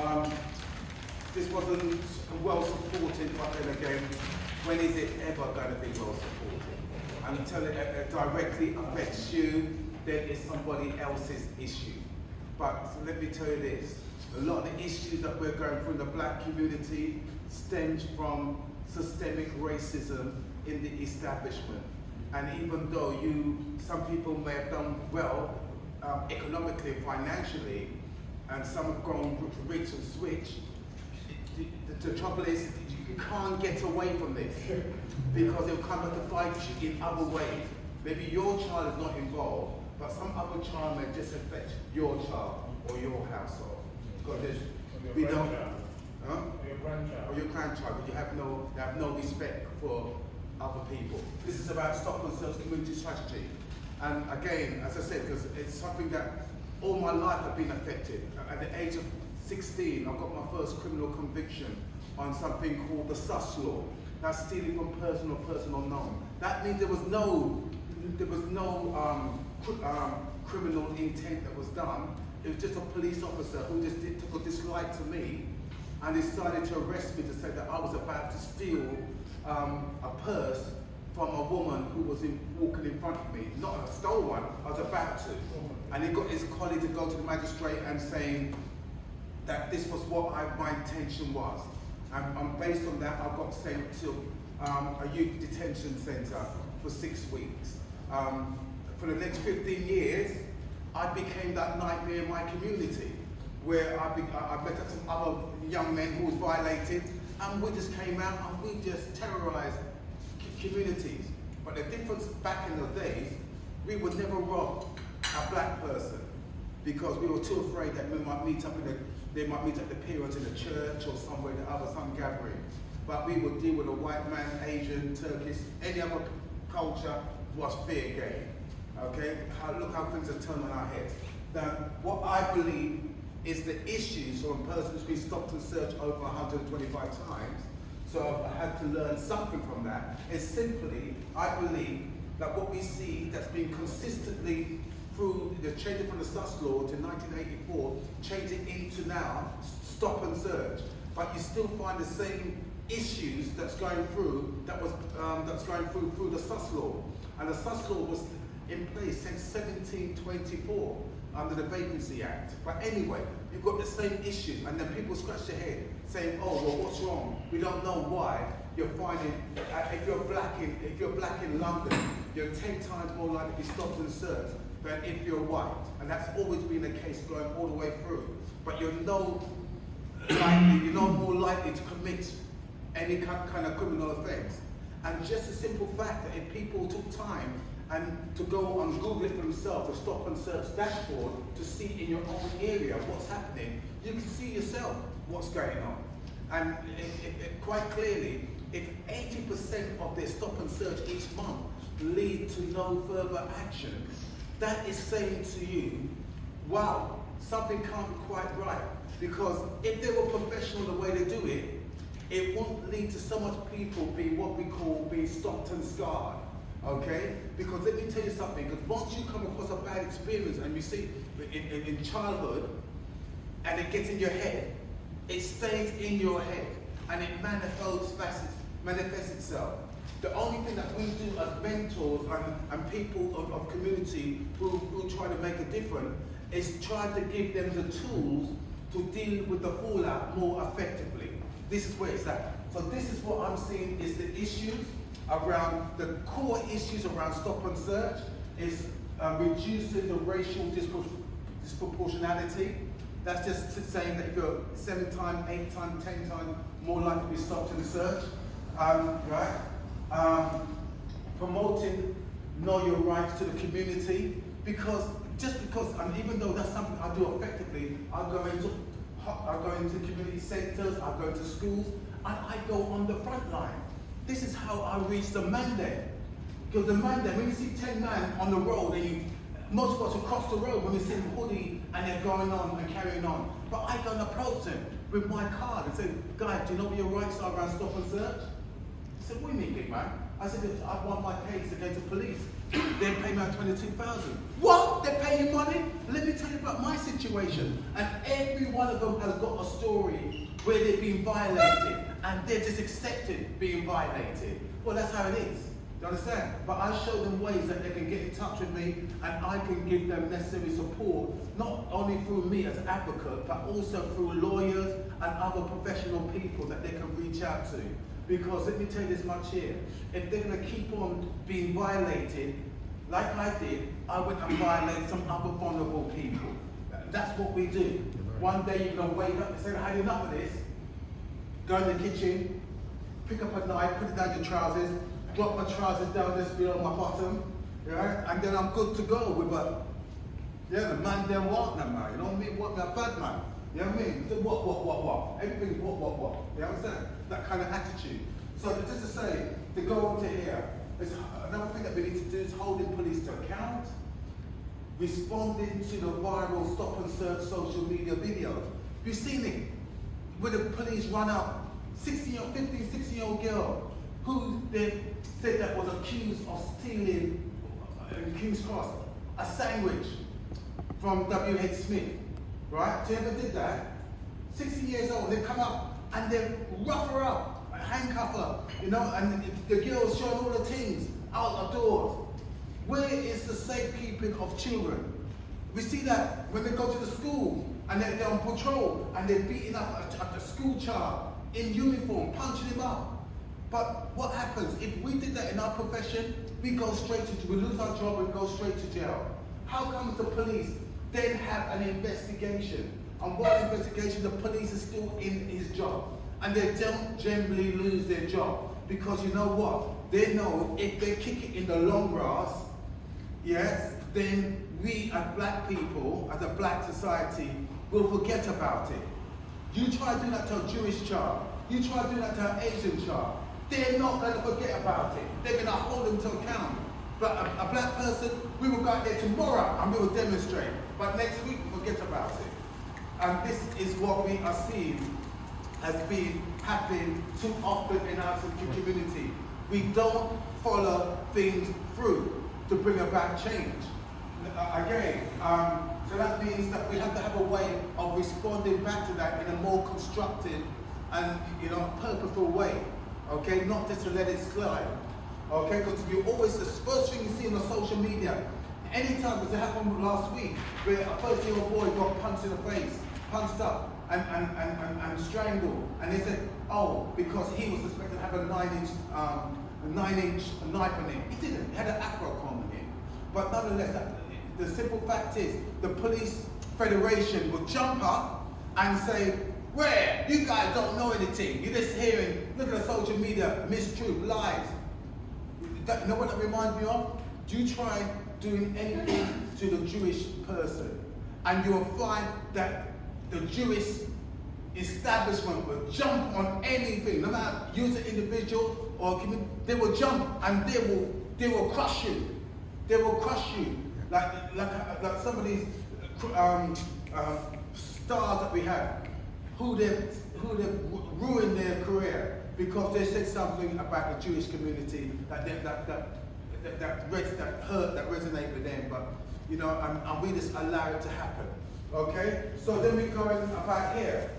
Um, this wasn't well supported, but then again, when is it ever going to be well supported? Until it directly affects you, then it's somebody else's issue. But let me tell you this, a lot of the issues that we're going through in the black community stems from systemic racism in the establishment. And even though some people may have done well economically, financially, and some have gone rich and switch, the trouble is you can't get away from this because they'll come back to fight you in other ways. Maybe your child is not involved, but some other child may just affect your child or your household. Because we don't, huh? Or your grandchild, but you have no respect for other people. This is about stop and search community strategy. And again, as I said, because it's something that all my life I've been affected. At the age of 16, I got my first criminal conviction on something called the sus law. That's stealing from person or person unknown. That means there was no criminal intent that was done. It was just a police officer who just took a dislike to me and decided to arrest me to say that I was about to steal a purse from a woman who was walking in front of me. Not I stole one, I was about to. And he got his colleague to go to the magistrate and saying that this was what my intention was. And based on that, I got sent to a youth detention centre for 6 weeks. For the next 15 years, I became that nightmare in my community, where I met up some other young men who was violated, and we just came out and we just terrorised communities. But the difference back in the days, we would never rob a black person because we were too afraid that they might meet up the parents in the church or somewhere, some gathering. But we would deal with a white man, Asian, Turkish, any other culture was fair game. Okay, look how things have turned on our heads. Now, what I believe is the issues for a person who's been stopped and searched over 125 times, so I had to learn something from that, is simply, I believe, that what we see that's been consistently through the changing from the sus law to 1984, changing into now, stop and search, but you still find the same issues that's going through, that's going through the sus law. And the sus law was in place since 1724 under the Vacancy Act. But anyway, you've got the same issues, and then people scratch their head saying, oh, well, what's wrong? We don't know why. You're finding, if you're black in London, you're 10 times more likely to be stopped and searched than if you're white. And that's always been the case going all the way through. But you're no more likely to commit any kind of criminal offence. And just a simple fact that if people took time and to go and Google it for themselves, to stop and search dashboard to see in your own area what's happening, you can see yourself what's going on. And quite clearly, if 80% of their stop and search each month lead to no further action, that is saying to you, wow, something can't be quite right. Because if they were professional the way they do it, it won't lead to so much people being what we call being stopped and scarred. Okay? Because let me tell you something, because once you come across a bad experience and you see in childhood, and it gets in your head, it stays in your head, and it manifests itself. The only thing that we do as mentors and people of community who try to make a difference is try to give them the tools to deal with the fallout more effectively. This is where it's at. So this is what I'm seeing is the issues around, the core issues around stop and search is reducing the racial disproportionality. That's just saying that if you're 7 times, 8 times, 10 times more likely to be stopped and searched, right? Promoting know your rights to the community, because and even though that's something I do effectively, I go into community centres, I go to schools, and I go on the front line. This is how I reach the Mandem. Because the Mandem, when you see 10 men on the road, and most of us will cross the road when we see them hoodie and they're going on and carrying on. But I go and approach them with my card and say, guys, do you know what your rights are around stop and search? He said, what do you mean, big man? I said, I want my case against the police. They pay me out 22,000. What? They pay you money? Let me tell you about my situation. And every one of them has got a story where they've been violated and they're just accepted being violated. Well, that's how it is. You understand? But I show them ways that they can get in touch with me and I can give them necessary support, not only through me as an advocate, but also through lawyers and other professional people that they can reach out to. Because let me tell you this much here, if they're going to keep on being violated, like I did, I went and violated some other vulnerable people. That's what we do. One day you're going to wake up and say, I had enough of this. Go in the kitchen, pick up a knife, put it down your trousers, drop my trousers down this below my bottom, right? And then I'm good to go with the Mandem what now, man? You know what I mean? What a bad man. You know what I mean? So what? Everything's what? You understand? That kind of attitude. So just to say, to go on to here, another thing that we need to do is holding police to account, responding to the viral stop and search social media videos. You've seen it, where the police run up 15, 16-year-old girl who they said that was accused of stealing in King's Cross a sandwich from W.H. Smith, right? She never did that. 16 years old, they come up and they rough her up, handcuff her, you know, and the girl's showing all the things out of doors. Where is the safekeeping of children? We see that when they go to the school and they're on patrol and they're beating up a school child in uniform, punching him up. But what happens if we did that in our profession? We go straight to, we lose our job and go straight to jail. How comes the police then have an investigation? And what investigation? The police is still in his job. And they don't generally lose their job. Because you know what? They know if they kick it in the long grass, yes, then we as black people, as a black society, will forget about it. You try to do that to a Jewish child. You try to do that to an Asian child. They're not going to forget about it. They're going to hold them to account. But a black person, we will go out there tomorrow and we will demonstrate. But next week, we forget about it. And this is what we are seeing has been happening too often in our community. We don't follow things through to bring about change. So that means that we have to have a way of responding back to that in a more constructive and purposeful way. Okay, not just to let it slide. Okay, because you always, the first thing you see on the social media, anytime, because it happened last week, where a 13-year-old boy got punched in the face, punched up and strangled, and they said, oh, because he was suspected to have a 9-inch knife on him. He didn't. He had an Afro comb on him. But nonetheless, the simple fact is, the police federation will jump up and say, where? You guys don't know anything. You're just hearing, look at the social media, mistruth, lies. You know what that reminds me of? Do you try doing anything to the Jewish person, and you'll find that the Jewish establishment will jump on anything, no matter you as an individual or community, they will jump and they will crush you. They will crush you. Like some of these stars that we have, who they've ruined their career because they said something about the Jewish community that hurt, that resonate with them. But and we just allow it to happen. Okay, so then we're going about here.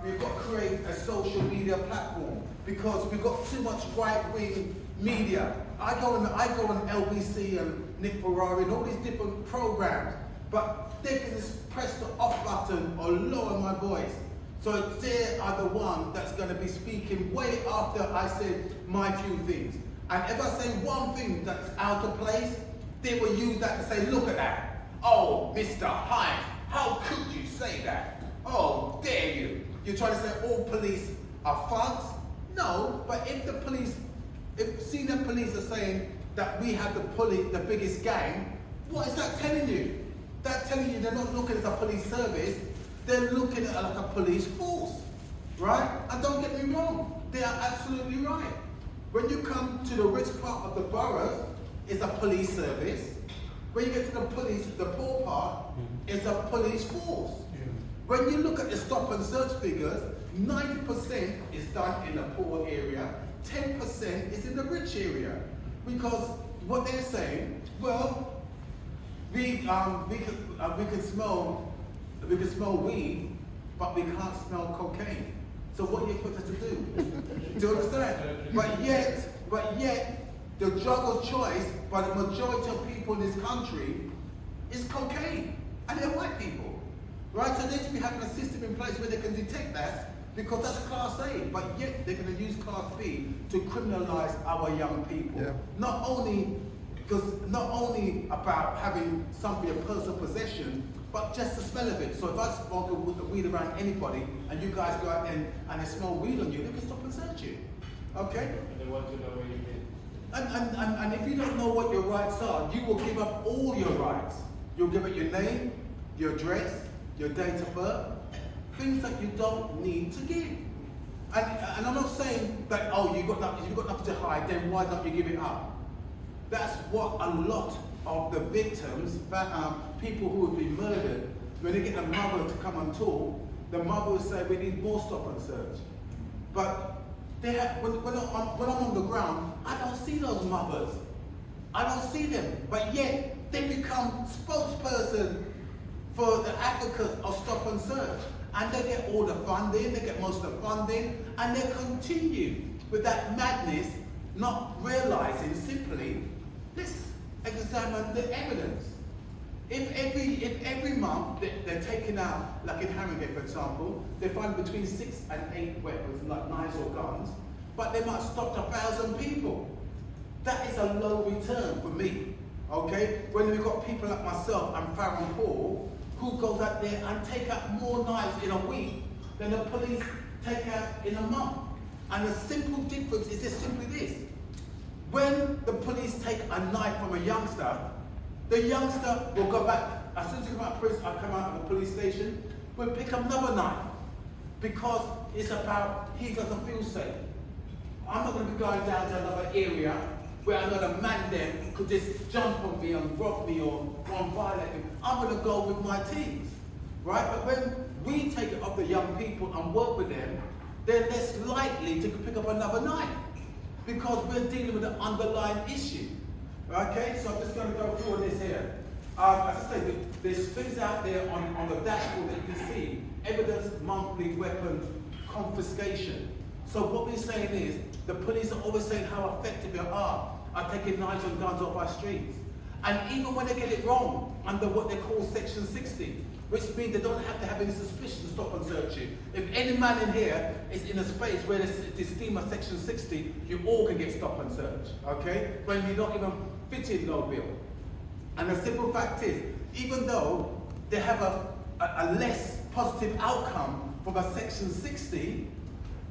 We've got to create a social media platform because we've got too much right-wing media. I go on LBC and Nick Ferrari and all these different programs, but they can just press the off button or lower my voice. So they are the one that's going to be speaking way after I said my few things. And if I say one thing that's out of place, they will use that to say, look at that. Oh, Mr. Hinds, how could you say that? Oh, dare you. You're trying to say all police are thugs? No, but if senior police are saying that we have the biggest gang, what is that telling you? That's telling you they're not looking at a police service, they're looking at it like a police force, right? And don't get me wrong, they are absolutely right. When you come to the rich part of the borough, it's a police service. When you get to the poor part, it's a police force. Yeah. When you look at the stop and search figures, 90% is done in the poor area, 10% is in the rich area. Because what they're saying, well, We can smell weed, but we can't smell cocaine. So what do you expect us to do? Do you understand? But yet, the drug of choice by the majority of people in this country is cocaine, and they're white people, right? So they should be having a system in place where they can detect that, because that's Class A, but yet they're going to use Class B to criminalize our young people. Yeah. Not only about having something of personal possession, but just the smell of it. So if I smoke a weed around anybody, and you guys go out there and they smell weed on you, they can stop and search you. Okay? And they want to know where you've been. And if you don't know what your rights are, you will give up all your rights. You'll give up your name, your address, your date of birth, things that you don't need to give. And I'm not saying that, oh, you've got nothing to hide, then why don't you give it up? That's what a lot of the victims, people who have been murdered, when they get a mother to come and talk, the mother will say, we need more stop and search. But they have, when I'm on the ground, I don't see those mothers. I don't see them. But yet, they become spokesperson for the advocates of stop and search. And they get all the funding, they get most of the funding, and they continue with that madness, not realizing simply, let's examine the evidence. If every month they're taking out, like in Harringay for example, they find between 6 and 8 weapons, like knives or guns, but they might stop 1,000 people. That is a low return for me, okay? When we've got people like myself and Farron Paul, who goes out there and take out more knives in a week than the police take out in a month. And the simple difference is just simply this. When the police take a knife from a youngster, the youngster will go back, as soon as he come out of the police station, will pick up another knife. Because it's about, he doesn't feel safe. I'm not going to be going down to another area where another Mandem could just jump on me and rob me or violate me. I'm going to go with my teams, right? But when we take it off the young people and work with them, they're less likely to pick up another knife because we're dealing with an underlying issue. Okay, so I'm just going to go through this here. As I say, there's things out there on the dashboard that you can see. Evidence monthly weapon confiscation. So what we're saying is, the police are always saying how effective they are at taking knives and guns off our streets. And even when they get it wrong, under what they call Section 60, which means they don't have to have any suspicion to stop and search you. If any man in here is in a space where there's scheme of Section 60, you all can get stop and search, okay? When you're not even fitting no bill. And the simple fact is, even though they have a less positive outcome from a Section 60,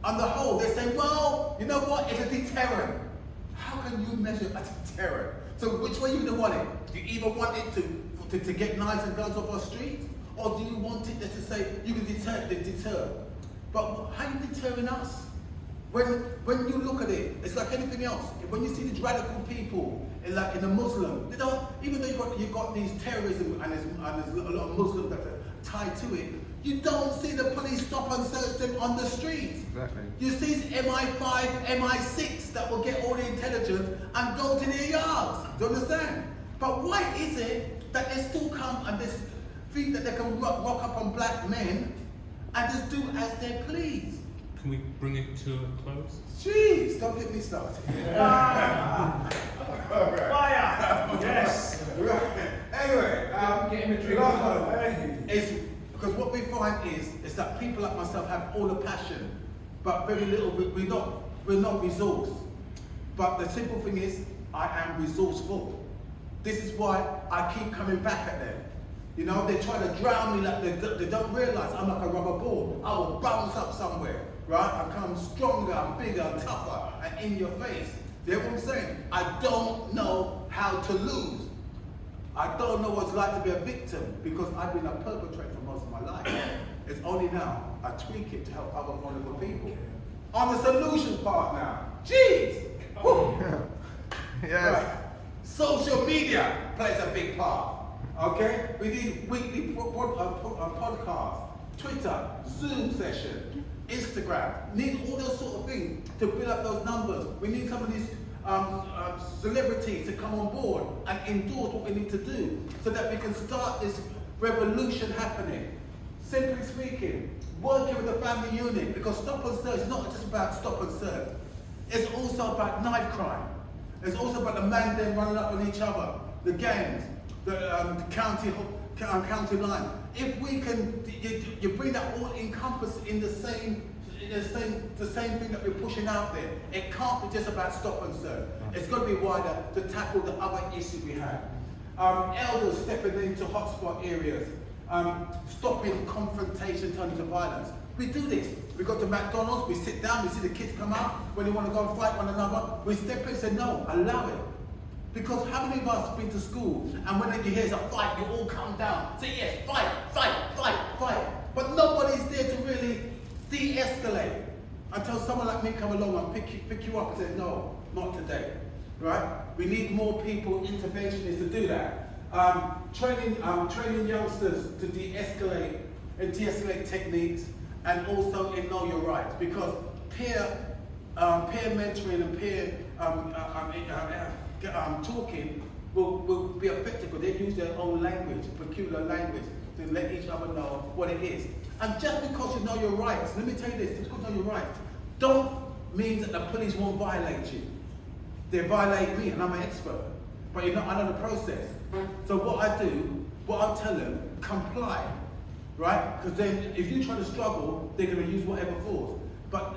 on the whole, they say, well, you know what, it's a deterrent. How can you measure a deterrent? So which way you gonna want it? Do you either want it to get knives and guns off our streets? Or do you want it to say, you can deter? But how are you deterring us? When you look at it, it's like anything else. When you see these radical people, like in a Muslim, they don't, even though you've got these terrorism and there's a lot of Muslims that are tied to it, you don't see the police stop and search them on the streets. Exactly. You see MI5, MI6 that will get all the intelligence and go to their yards. Do you understand? But why is it that they still come and they think that they can rock up on black men and just do as they please? Can we bring it to a close? Jeez, don't get me started. Fire! Yes! Anyway, get him a drink. It's because what we find is that people like myself have all the passion, but very little. We're not resourced. But the simple thing is, I am resourceful. This is why I keep coming back at them. You know, they try to drown me like they don't realize I'm like a rubber ball. I will bounce up somewhere, right? I come stronger, and bigger, and tougher, and in your face. You know what I'm saying? I don't know how to lose. I don't know what it's like to be a victim because I've been a perpetrator for most of my life. It's only now I tweak it to help other vulnerable people. On the solutions part now. Jeez! Woo. Yes. Right. Social media plays a big part. Okay? We need weekly podcasts, Twitter, Zoom session, Instagram. Need all those sort of things to build up those numbers. We need some of these celebrities to come on board and endorse what we need to do so that we can start this revolution happening. Simply speaking, working with the family unit, because stop and serve is not just about stop and serve. It's also about knife crime. It's also about the Mandem running up on each other, the gangs, the county line. If we can, you bring that all encompassed in the same thing that we're pushing out there. It can't be just about stop and serve. It's got to be wider to tackle the other issues we have. Elders stepping into hotspot areas, stopping confrontation turning to violence. We do this. We go to McDonald's, we sit down, we see the kids come out, when they want to go and fight one another, we step in and say, no, allow it. Because how many of us have been to school and when you hear it's a fight, you all calm down. Say, yes, fight, fight, fight, fight. But nobody's there to really de-escalate until someone like me come along and pick you up and say, no, not today. Right? We need more people, interventionists, to do that. Training youngsters to de-escalate and de-escalate techniques, and also in know your rights, because peer mentoring and peer talking will be effective because they use their own language, peculiar language, to let each other know what it is. And just because you know your rights, let me tell you this, just because you know your rights, don't mean that the police won't violate you. They violate me, and I'm an expert, but you're not under the process. So what I do, what I tell them, comply, right? Because then if you try to struggle, they're going to use whatever force.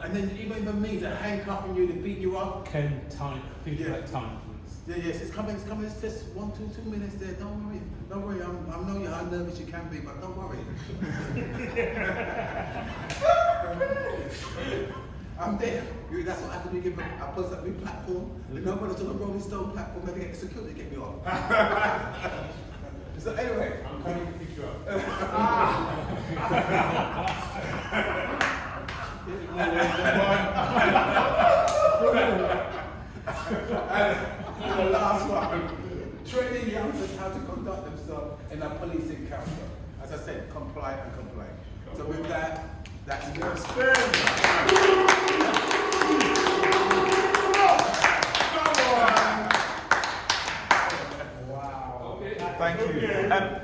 And then even me, they're handcuffing you, to beat you up. Ken, time. Think about time, please. Yeah, yes, it's coming. It's just 2 minutes there. Don't worry. I know how nervous you can be, but don't worry. I'm there. That's what happens when you give a post up new platform. Nobody's on a Rolling Stone platform, they get the security to get me off. So anyway, I'm coming to pick you up. And the last one, training youngsters how to conduct themselves in a police encounter. As I said, comply and complain. So with that, that's good. Wow. Okay. Thank you.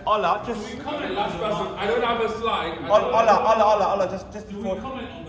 Ola, just. Can we comment, last person? I don't have a slide. Ola, just Do we before. comment on